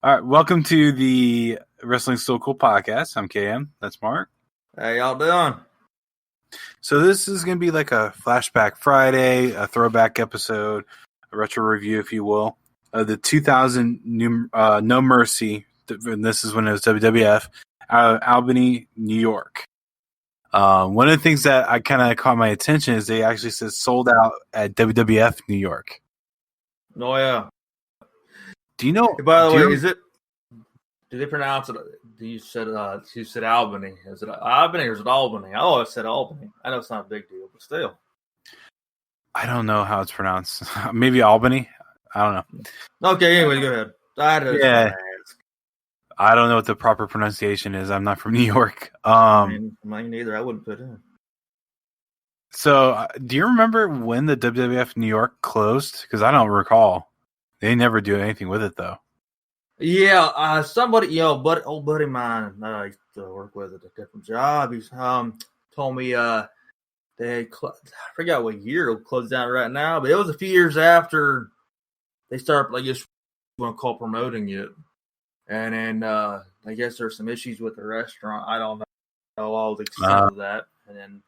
All right, welcome to the Wrestling Still Cool podcast. I'm KM. That's Mark. How y'all doing? So this is going to be like a flashback Friday, a throwback episode, a retro review, if you will, of the 2000 No Mercy. And this is when it was WWF out of Albany, New York. One of the things that I kind of caught my attention is they actually said sold out at WWF New York. Oh yeah. Do you know? By the way, is it? Did they pronounce it? You said Albany. Is it Albany or is it Albany? Oh, I said Albany. I know it's not a big deal, but still. I don't know how it's pronounced. Maybe Albany. I don't know. Okay, anyway, go ahead. I don't know what the proper pronunciation is. I'm not from New York. Mine neither. I wouldn't put in. So, do you remember when the WWF New York closed? Because I don't recall. They never do anything with it, though. Yeah, somebody, old buddy of mine, I used to work with at a different job. He's told me I forgot what year it'll close down right now, but it was a few years after they started, I guess, want to call promoting it. And then I guess there's some issues with the restaurant. I don't know all the extent of that. And then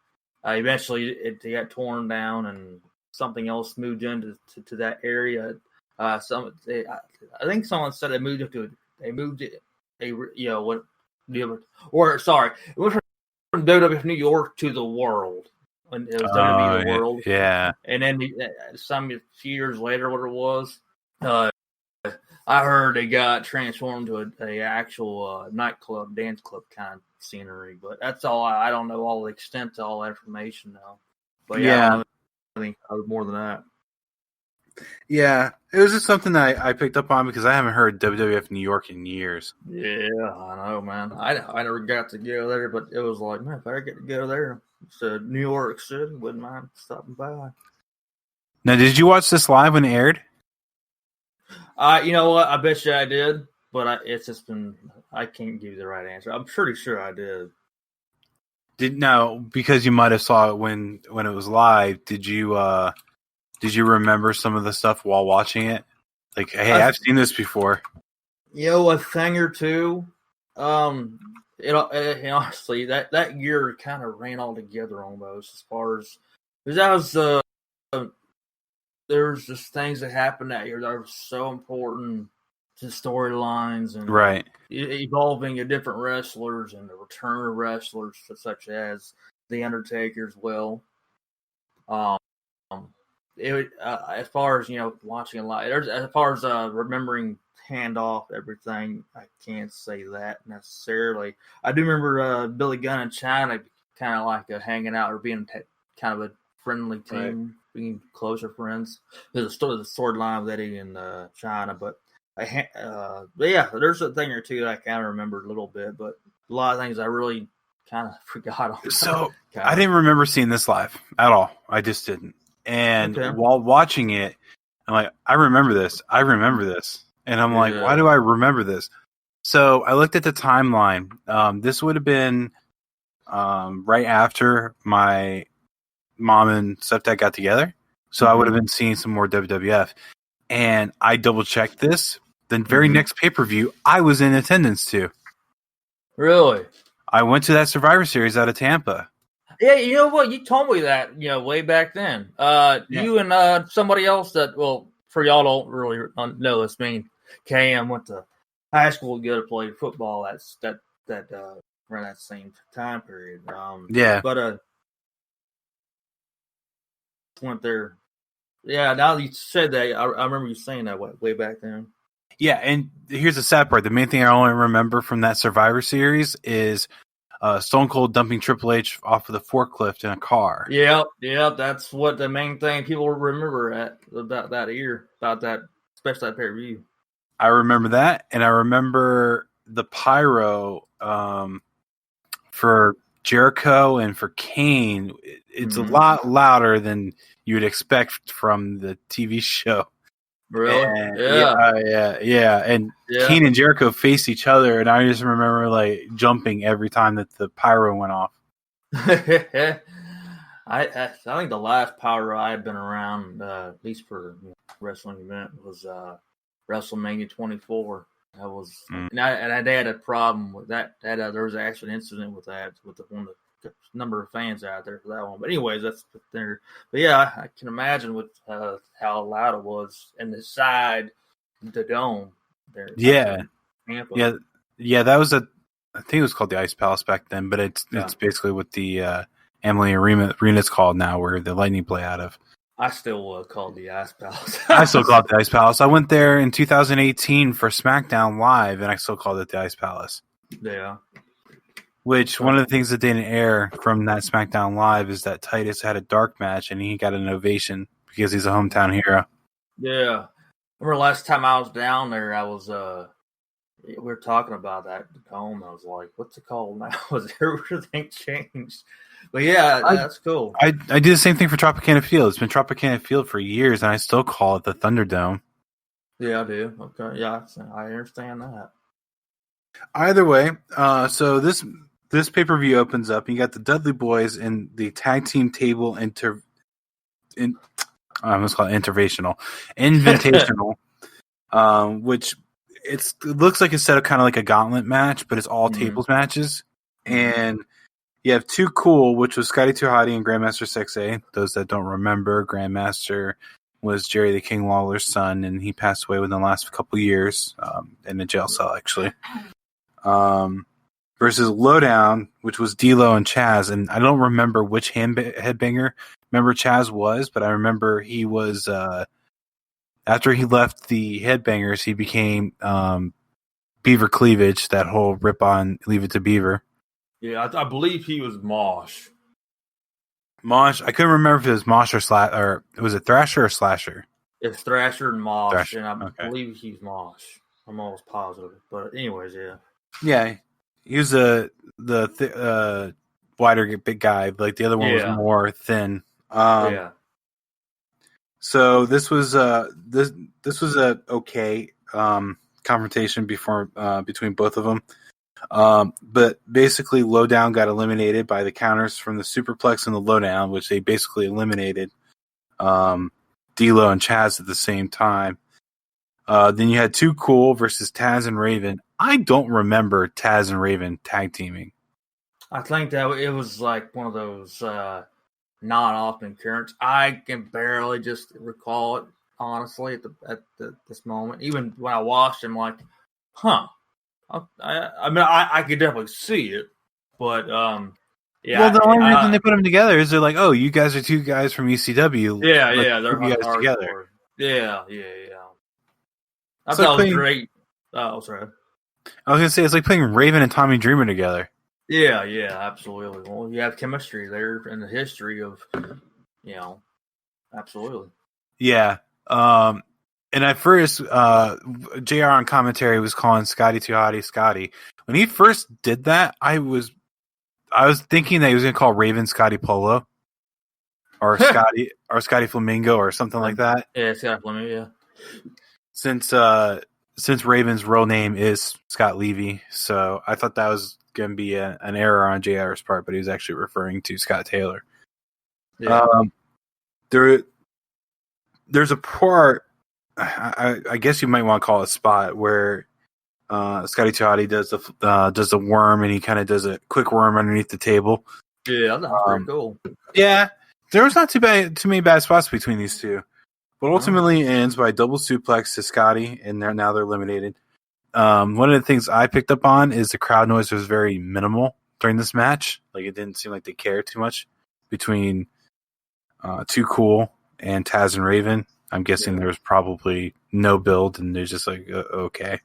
eventually it got torn down and something else moved into that area. I think someone said it went from WWF New York to the World. When it was WWE The World. Yeah. And then few years later, what it was, I heard they got transformed to a actual nightclub, dance club kind of scenery. But that's all. I don't know all the extent to all that information now. But yeah. I think I was more than that. Yeah, it was just something that I picked up on because I haven't heard WWF New York in years. Yeah, I know, man. I never got to go there, but it was like, man, if I get to go there, it's New York City, wouldn't mind stopping by. Now, did you watch this live when it aired? You know what? I bet you I did, but it's just been, I can't give you the right answer. I'm pretty sure I did. Because you might have saw it when it was live. Did you remember some of the stuff while watching it? Like, hey, I've seen this before. A thing or two. It honestly, that year kind of ran all together almost as far as, because that was there's just things that happened that year that were so important to storylines and right evolving of different wrestlers and the return of wrestlers such as The Undertaker as well. As far as watching a lot, as far as remembering handoff everything, I can't say that necessarily. I do remember Billy Gunn and China kind of like hanging out or being kind of a friendly team, right. Being closer friends. There's the storyline with Eddie and China, but yeah, there's a thing or two that I kind of remember a little bit, but a lot of things I really kind of forgot. So I didn't remember seeing this live at all. I just didn't. And while watching it, I'm like, I remember this. And I'm like, why do I remember this? So I looked at the timeline. This would have been right after my mom and stepdad got together. So I would have been seeing some more WWF. And I double-checked this. The very next pay-per-view, I was in attendance to. Really? I went to that Survivor Series out of Tampa. Yeah, you know what? You told me that, way back then. You and somebody else that, well, for y'all don't really know this, KM went to high school together, played football. That around that same time period. But went there. Yeah, now that you said that, I remember you saying that way back then. Yeah, and here's the sad part. The main thing I only remember from that Survivor Series is Stone Cold dumping Triple H off of the forklift in a car. Yeah, that's what the main thing people remember about that year, about that, especially that pay-per-view. I remember that, and I remember the pyro for Jericho and for Kane. It's a lot louder than you would expect from the TV show. Really? And, yeah. And Kane and Jericho faced each other, and I just remember like jumping every time that the pyro went off. I think the last pyro I had been around, at least for wrestling event, was WrestleMania 24. That was, and they had a problem with that. There was actually an incident with that with the number of fans out there for that one. But anyways, that's there. But yeah, I can imagine with how loud it was inside the dome there. Yeah, that was I think it was called the Ice Palace back then, but it's basically what the Emily Arena is called now, where the Lightning play out of. I still call it the Ice Palace. I still call it the Ice Palace. I went there in 2018 for SmackDown Live, and I still called it the Ice Palace. Yeah. Which, one of the things that didn't air from that SmackDown Live is that Titus had a dark match, and he got an ovation because he's a hometown hero. Yeah. Remember last time I was down there, I was we were talking about that dome. I was like, what's it called now? Has everything changed? But yeah, that's cool. I did the same thing for Tropicana Field. It's been Tropicana Field for years, and I still call it the Thunderdome. Yeah, I do. Okay, yeah, I understand that. Either way, so this pay-per-view opens up, and you got the Dudley Boys in the tag team table I almost call it invitational, which it looks like it's set up kind of like a gauntlet match, but it's all tables matches, and you have Too Cool, which was Scotty 2 Hotty and Grandmaster 6A. Those that don't remember, Grandmaster was Jerry the King Lawler's son, and he passed away within the last couple years in a jail cell, actually. Versus Lowdown, which was D-Lo and Chaz, and I don't remember which headbanger member Chaz was, but I remember he was after he left the Headbangers, he became Beaver Cleavage, that whole rip on Leave It to Beaver. Yeah, I believe he was Mosh. Mosh, I couldn't remember if it was Mosh or was it Thrasher or Slasher? It's Thrasher and Mosh, Thrasher. And I believe he's Mosh. I'm almost positive, but anyways, yeah. Yeah, he was the wider big guy. Like the other one was more thin. Yeah. So this was this was a okay confrontation between both of them. But basically, Lowdown got eliminated by the counters from the Superplex and the Lowdown, which they basically eliminated D'Lo and Chaz at the same time. Then you had Too Cool versus Taz and Raven. I don't remember Taz and Raven tag teaming. I think that it was like one of those non-often occurrence. I can barely just recall it, honestly, at this moment. Even when I watched him, like, huh. I mean, I could definitely see it, but yeah. Well, the only reason they put them together is they're like, oh, you guys are two guys from ECW. Yeah, they're you guys together. Yeah. I thought it was great. Oh, sorry. I was gonna say it's like putting Raven and Tommy Dreamer together. Yeah, absolutely. Well, you have chemistry there in the history of, absolutely. Yeah. And at first, JR on commentary was calling Scotty 2 Hotty Scotty. When he first did that, I was thinking that he was going to call Raven Scotty Polo, or Scotty Flamingo, or something like that. Yeah, Scotty Flamingo. Yeah. Since Raven's real name is Scott Levy, so I thought that was going to be an error on JR's part, but he was actually referring to Scott Taylor. Yeah. There's a part. I guess you might want to call it a spot where Scotty 2 Hotty does the worm, and he kind of does a quick worm underneath the table. Yeah, that's pretty cool. Yeah, there was not too many bad spots between these two, but ultimately it ends by a double suplex to Scotty, and now they're eliminated. One of the things I picked up on is the crowd noise was very minimal during this match. Like, it didn't seem like they cared too much between Too Cool and Taz and Raven. I'm guessing there was probably no build, and they're just like, okay.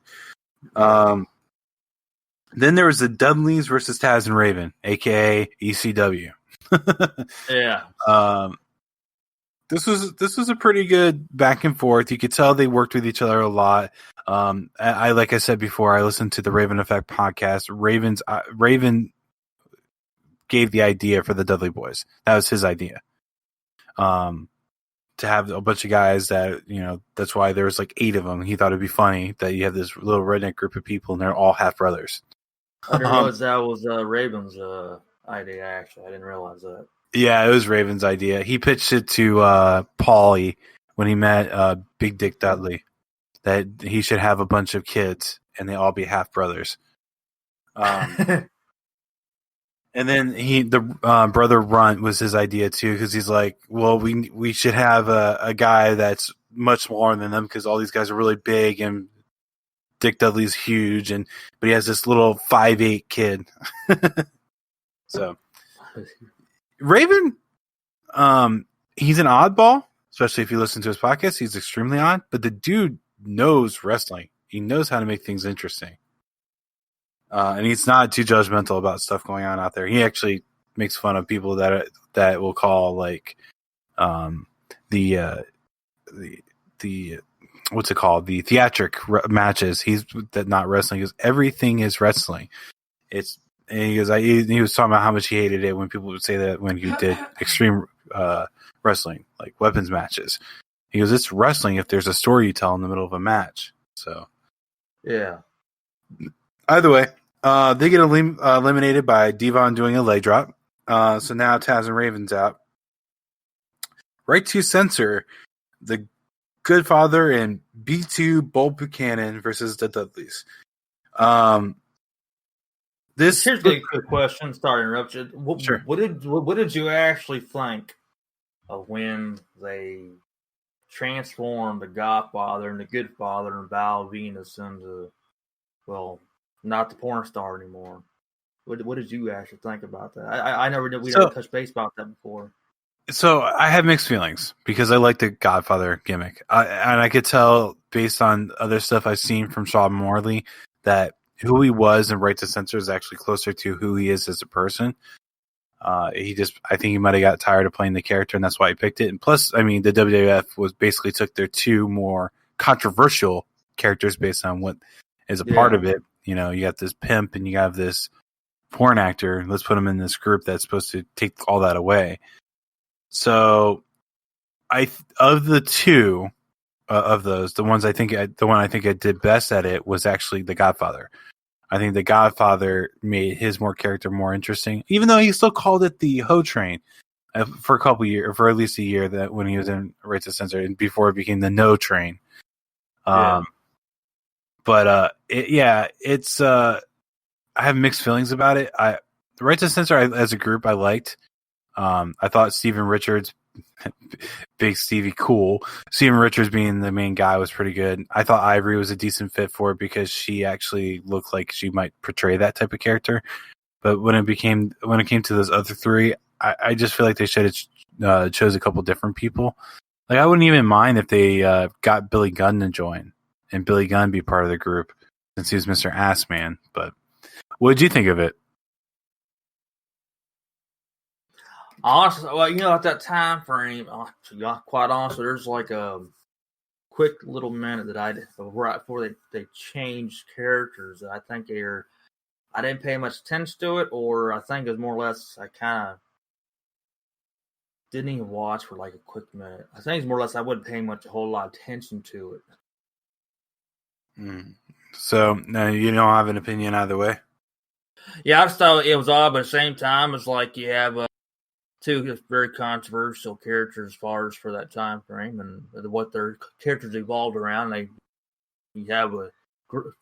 Then there was the Dudleys versus Taz and Raven, a.k.a. ECW. Yeah. This was a pretty good back and forth. You could tell they worked with each other a lot. Like I said before, I listened to the Raven Effect podcast. Raven gave the idea for the Dudley Boys. That was his idea. To have a bunch of guys that, that's why there was like 8 of them. He thought it'd be funny that you have this little redneck group of people and they're all half brothers. That was Raven's idea, actually. I didn't realize that. Yeah, it was Raven's idea. He pitched it to Paulie when he met Big Dick Dudley, that he should have a bunch of kids and they all be half brothers. And then the brother Runt was his idea too, because he's like, well, we should have a guy that's much smaller than them because all these guys are really big and Dick Dudley's huge, but he has this little 5'8" kid. So Raven, he's an oddball, especially if you listen to his podcast. He's extremely odd, but the dude knows wrestling. He knows how to make things interesting. And he's not too judgmental about stuff going on out there. He actually makes fun of people that will call like the what's it called, the theatric matches. He's not wrestling. He goes, everything is wrestling. And he goes, he was talking about how much he hated it when people would say that when he did extreme wrestling, like weapons matches. He goes, it's wrestling if there's a story you tell in the middle of a match. So yeah. Either way, they get eliminated by Devon doing a leg drop. So now Taz and Raven's out. Right to censor the Goodfather and B2 Bull Buchanan versus the Dudleys. Here's a quick question. Sorry to interrupt you. Sure. What did you actually think of when they transformed the Godfather and the Goodfather and Val Venus into, well, not the porn star anymore? What did you actually think about that? I never did. We never touched base about that before. So I have mixed feelings because I like the Godfather gimmick, and I could tell based on other stuff I've seen from Sean Morley that who he was in Right to Censor is actually closer to who he is as a person. I think he might have got tired of playing the character, and that's why he picked it. And plus, I mean, the WWF basically took their two more controversial characters based on what is a part of it. You know, you got this pimp and you have this porn actor. Let's put him in this group that's supposed to take all that away. So, of the two of those, the one I think I did best at it was actually the Godfather. I think the Godfather made his character more interesting, even though he still called it the Ho Train for a couple years, or for at least a year, that when he was in Right to Censor and before it became the No Train. But it's I have mixed feelings about it. Right to Censor as a group I liked. I thought Steven Richards, Big Stevie, cool. Steven Richards being the main guy was pretty good. I thought Ivory was a decent fit for it because she actually looked like she might portray that type of character. But when it came to those other three, I just feel like they should have chose a couple different people. Like I wouldn't even mind if they got Billy Gunn to join and Billy Gunn be part of the group since he was Mr. Assman. But what did you think of it? Honestly, well, at that time frame, quite honestly, there's like a quick little minute that right before they changed characters. I think I didn't pay much attention to it, or I think it was more or less I kind of didn't even watch for like a quick minute. I think it's more or less I wasn't paying a whole lot of attention to it. So you don't have an opinion either way? Yeah, I just thought it was odd, but at the same time, it's like you have two very controversial characters as far as for that time frame and what their characters evolved around. You have a group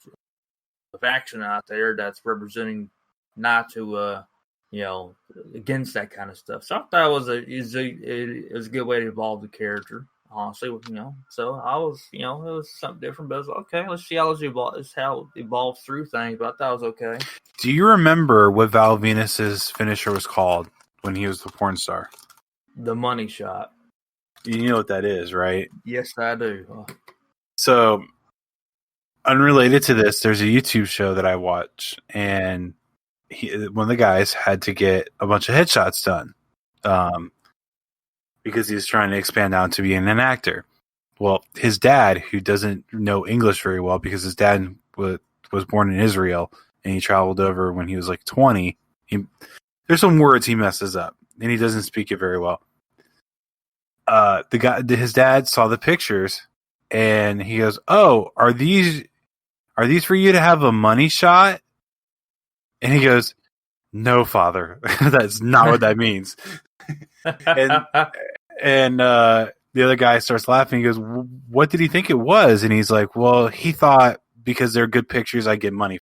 of action out there that's representing not to against that kind of stuff. So I thought it was a good way to evolve the character. Honestly, so I was, it was something different, but I was like, okay, let's see how it evolves through things. But I thought it was okay. Do you remember what Val Venus's finisher was called when he was the porn star? The money shot. You know what that is, right? Yes, I do. So, unrelated to this, there's a YouTube show that I watch, and one of the guys had to get a bunch of headshots done because he was trying to expand out to being an actor. Well, his dad, who doesn't know English very well because his dad was born in Israel and he traveled over when he was like 20, there's some words he messes up, and he doesn't speak it very well. His dad saw the pictures, and he goes, "Oh, are these for you to have a money shot?" And he goes, "No, father, that's not what that means." and the other guy starts laughing. He goes, "What did he think it was?" And he's like, "Well, he thought because they're good pictures, I get money